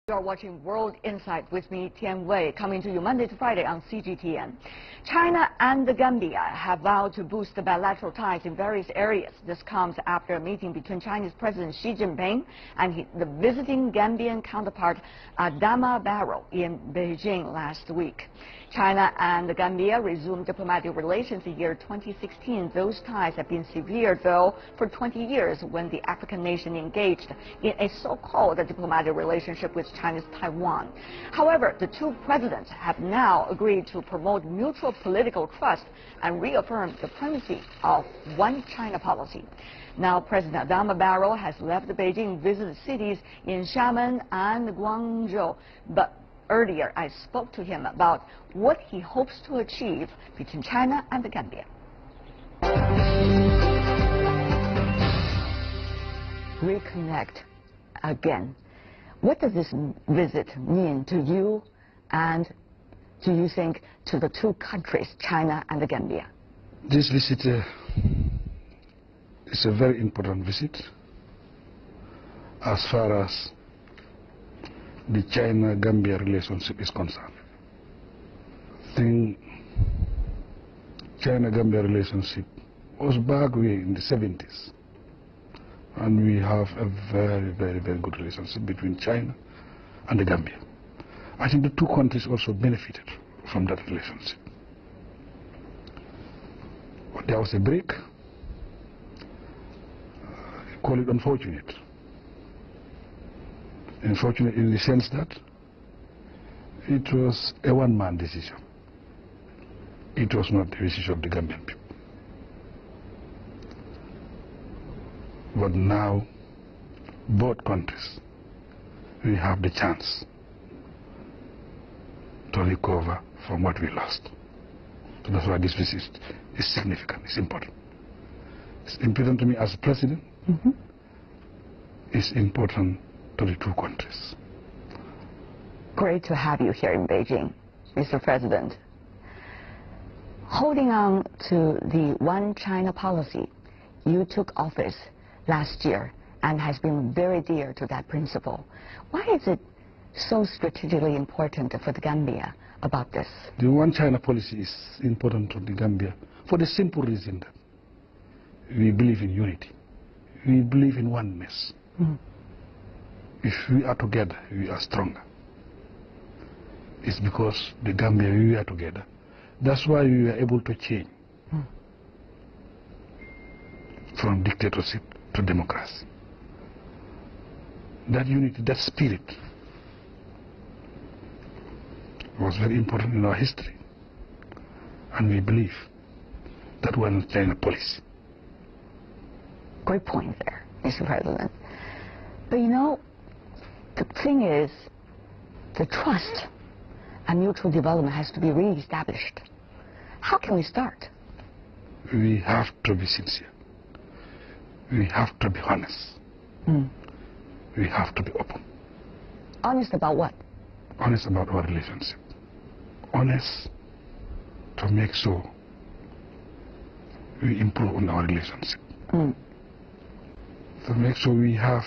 You are watching World Insight with me, Tian Wei, coming to you Monday to Friday on CGTN. China and the Gambia have vowed to boost the bilateral ties in various areas. This comes after a meeting between Chinese President Xi Jinping and the visiting Gambian counterpart Adama Barrow in Beijing last week. China and the Gambia resumed diplomatic relations in the year 2016. Those ties have been severed, though, for 20 years when the African nation engaged in a so-called diplomatic relationship with China's Taiwan. However, the two presidents have now agreed to promote mutual political trust and reaffirm the primacy of one China policy. Now, President Adama Barrow has left Beijing, visited cities in Xiamen and Guangzhou, but earlier I spoke to him about what he hopes to achieve between China and the Gambia. Reconnect again. What does this visit mean to you, and do you think to the two countries, China and the Gambia? This visit is a very important visit as far as the China-Gambia relationship is concerned. I think China-Gambia relationship was back way in the 70s. And we have a very, very, very good relationship between China and the Gambia. I think the two countries also benefited from that relationship. But there was a break. I call it unfortunate. Unfortunate in the sense that it was a one-man decision. It was not the decision of the Gambian people. But now, both countries, we have the chance to recover from what we lost. So that's why this visit is significant, it's important. It's important to me as president. It's important to the two countries. Great to have you here in Beijing, Mr. President. Holding on to the one China policy, you took office last year and has been very dear to that principle. Why is it so strategically important for the Gambia about this? The one China policy is important to the Gambia for the simple reason that we believe in unity. We believe in oneness. If we are together, we are stronger. It's because the Gambia, we are together. That's why we are able to change from dictatorship to democracy. That unity, that spirit was very important in our history. And we believe that one China policy. Great point there, Mr. President. But you know, the thing is, the trust and mutual development has to be re-established. How can we start? We have to be sincere. We have to be honest. We have to be open. Honest about what? Honest about our relationship. Honest to make sure we improve on our relationship. To make sure we have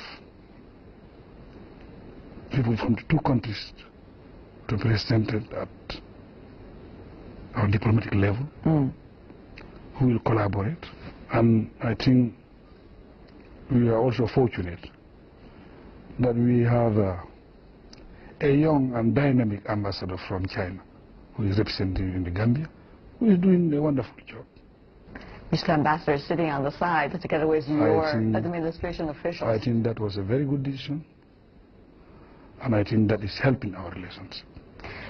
people from the two countries represented at our diplomatic level who will collaborate. And I think we are also fortunate that we have a young and dynamic ambassador from China who is representing in the Gambia, who is doing a wonderful job. Mr. Ambassador is sitting on the side together with your administration officials. I think that was a very good decision, and I think that is helping our relationship.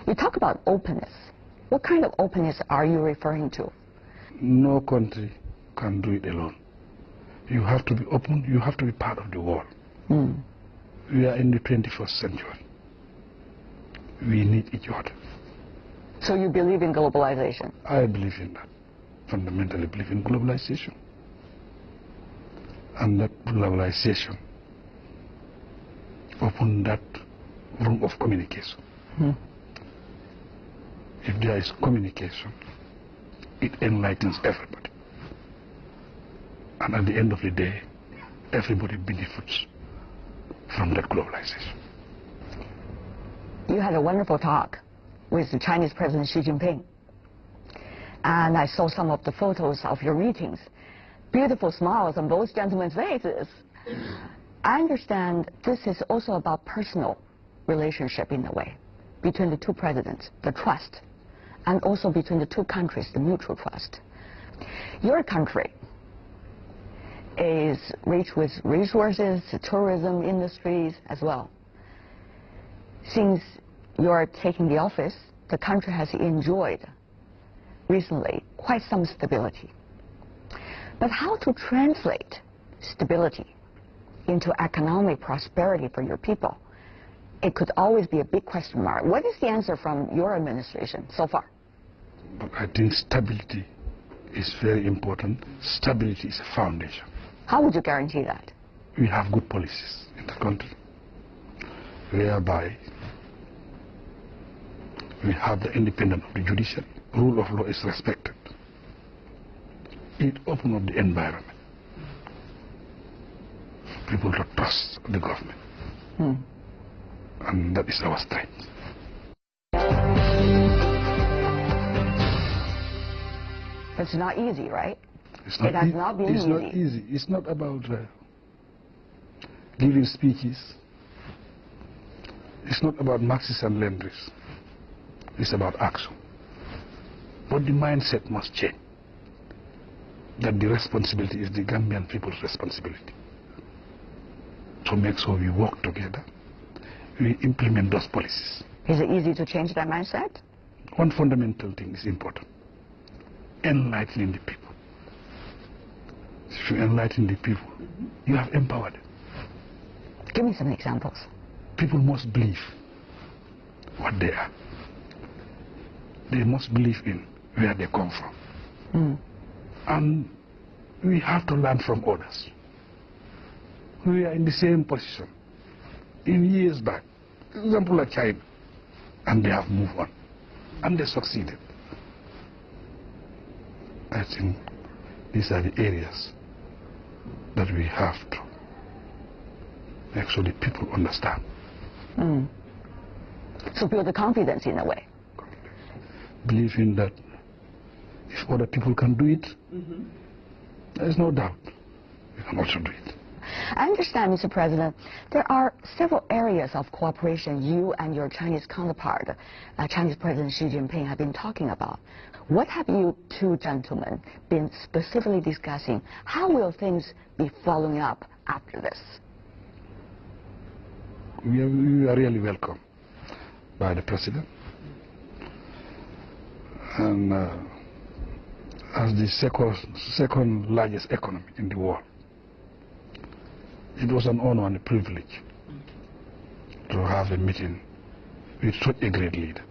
You talk about openness. What kind of openness are you referring to? No country can do it alone. You have to be open, you have to be part of the world. We are in the 21st century. We need each other. So you believe in globalization? I believe in that. Fundamentally believe in globalization. And that globalization open that room of communication. If there is communication, it enlightens everybody. And at the end of the day, everybody benefits from that globalization. You had a wonderful talk with the Chinese President Xi Jinping. And I saw some of the photos of your meetings. Beautiful smiles on both gentlemen's faces. I understand this is also about personal relationship in a way between the two presidents, the trust, and also between the two countries, the mutual trust. Your country is rich with resources, tourism industries as well. Since you're taking the office, the country has enjoyed recently quite some stability. But how to translate stability into economic prosperity for your people? It could always be a big question mark. What is the answer from your administration so far? I think stability is very important. Stability is a foundation. How would you guarantee that? We have good policies in the country, whereby we have the independence of the judiciary. Rule of law is respected. It opens up the environment. People to trust the government. And that is our strength. It's not easy, right? It has not been easy. Not easy. It's not about giving speeches. It's not about Marxists and Lenists. It's about action. But the mindset must change. That the responsibility is the Gambian people's responsibility. To make sure we work together, we implement those policies. Is it easy to change that mindset? One fundamental thing is important. Enlightening the people. If you enlighten the people, you have empowered them. Give me some examples. People must believe what they are. They must believe in where they come from. And we have to learn from others. We are in the same position. In years back, example like China, and they have moved on, and they succeeded. I think these are the areas that we have to make sure the people understand. So build the confidence in a way. Believing that if other people can do it, there is no doubt we can also do it. I understand, Mr. President, there are several areas of cooperation you and your Chinese counterpart, Chinese President Xi Jinping, have been talking about. What have you two gentlemen been specifically discussing? How will things be following up after this? We are really welcome by the President. And as the second largest economy in the world, it was an honor and a privilege to have a meeting with such a great leader.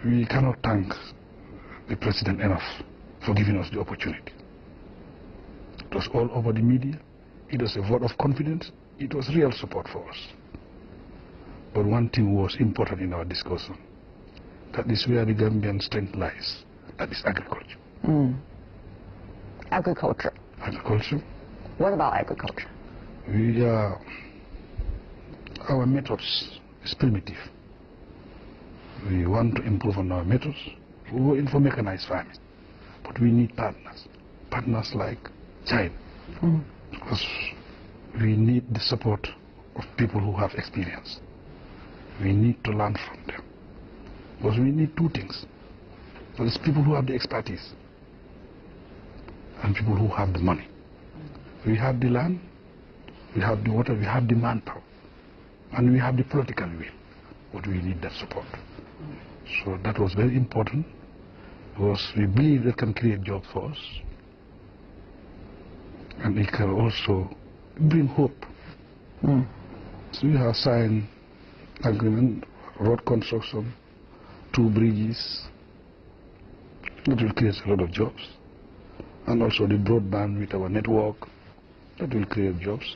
We cannot thank the President enough for giving us the opportunity. It was all over the media. It was a vote of confidence. It was real support for us. But one thing was important in our discussion. That is where the Gambian strength lies. That is agriculture. Agriculture. Agriculture. What about agriculture? Our methods is primitive. We want to improve on our methods. We go in for mechanized farming. But we need partners. Partners like China. Because we need the support of people who have experience. We need to learn from them. Because we need two things. There's people who have the expertise and people who have the money. We have the land, we have the water, we have the manpower, and we have the political will. But we need that support. So that was very important because we believe that can create jobs for us. And it can also bring hope. So we have signed agreement, road construction, 2 bridges, that will create a lot of jobs. And also the broadband with our network, that will create jobs.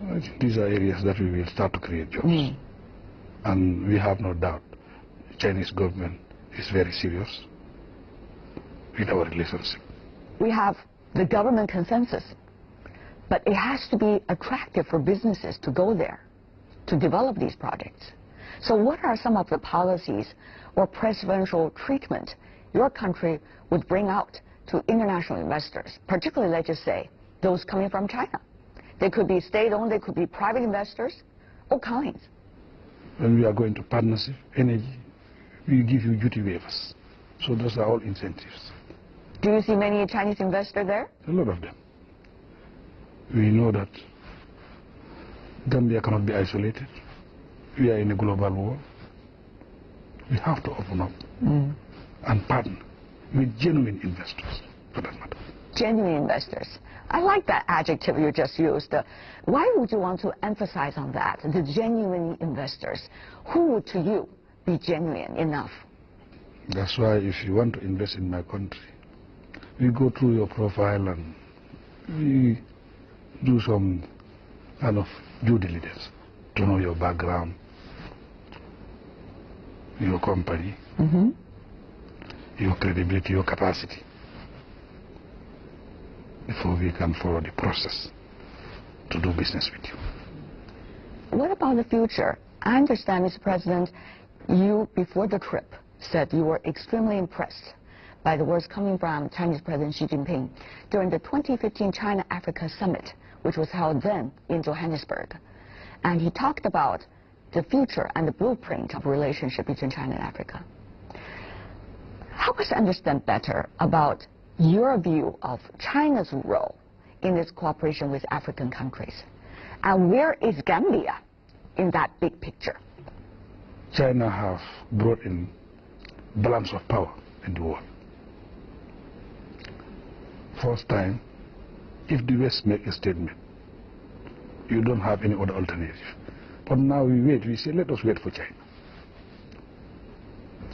I think these are areas that we will start to create jobs. And we have no doubt the Chinese government is very serious with our relationship. We have the government consensus But it has to be attractive for businesses to go there, to develop these projects. So what are some of the policies or preferential treatment your country would bring out to international investors, particularly, let's just say, those coming from China? They could be state-owned, they could be private investors, all kinds. When we are going to partnership, energy, we give you duty waivers. So those are all incentives. Do you see many Chinese investors there? A lot of them. We know that Gambia cannot be isolated. We are in a global world. We have to open up and partner with genuine investors, for that matter. Genuine investors. I like that adjective you just used. Why would you want to emphasize on that, the genuine investors? Who would, to you, be genuine enough? That's why if you want to invest in my country, we go through your profile and we do some kind of due diligence to know your background, your company, your credibility, your capacity, before we can follow the process to do business with you. What about the future? I understand, Mr. President, you, before the trip, said you were extremely impressed by the words coming from Chinese President Xi Jinping during the 2015 China-Africa Summit, which was held then in Johannesburg. And he talked about the future and the blueprint of relationship between China and Africa. Help us understand better about your view of China's role in this cooperation with African countries. And where is Gambia in that big picture? China have brought in balance of power in the world. First time, if the West make a statement, you don't have any other alternative. But now we wait, we say, let us wait for China.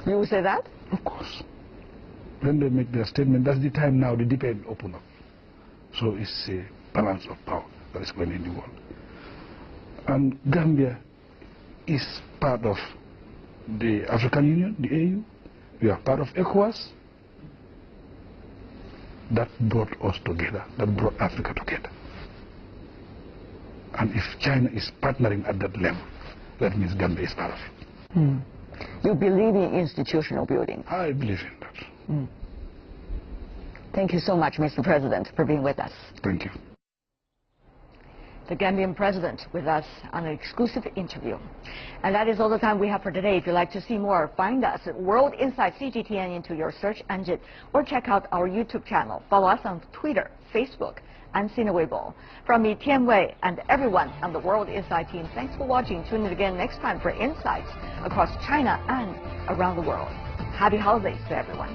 You will say that? Of course. When they make their statement, that's the time now the debate open up. So it's a balance of power that is going in the world. And Gambia is part of the African Union, the AU. We are part of ECOWAS. That brought us together, that brought Africa together. And if China is partnering at that level, that means Gambia is part of it. You believe in institutional building? I believe in that. Thank you so much, Mr. President, for being with us. Thank you. The Gambian President with us on an exclusive interview. And that is all the time we have for today. If you'd like to see more, find us at World Insight CGTN into your search engine, or check out our YouTube channel. Follow us on Twitter, Facebook, and Sina Weibo. From me, Tian Wei, and everyone on the World Insight team, thanks for watching. Tune in again next time for insights across China and around the world. Happy holidays to everyone.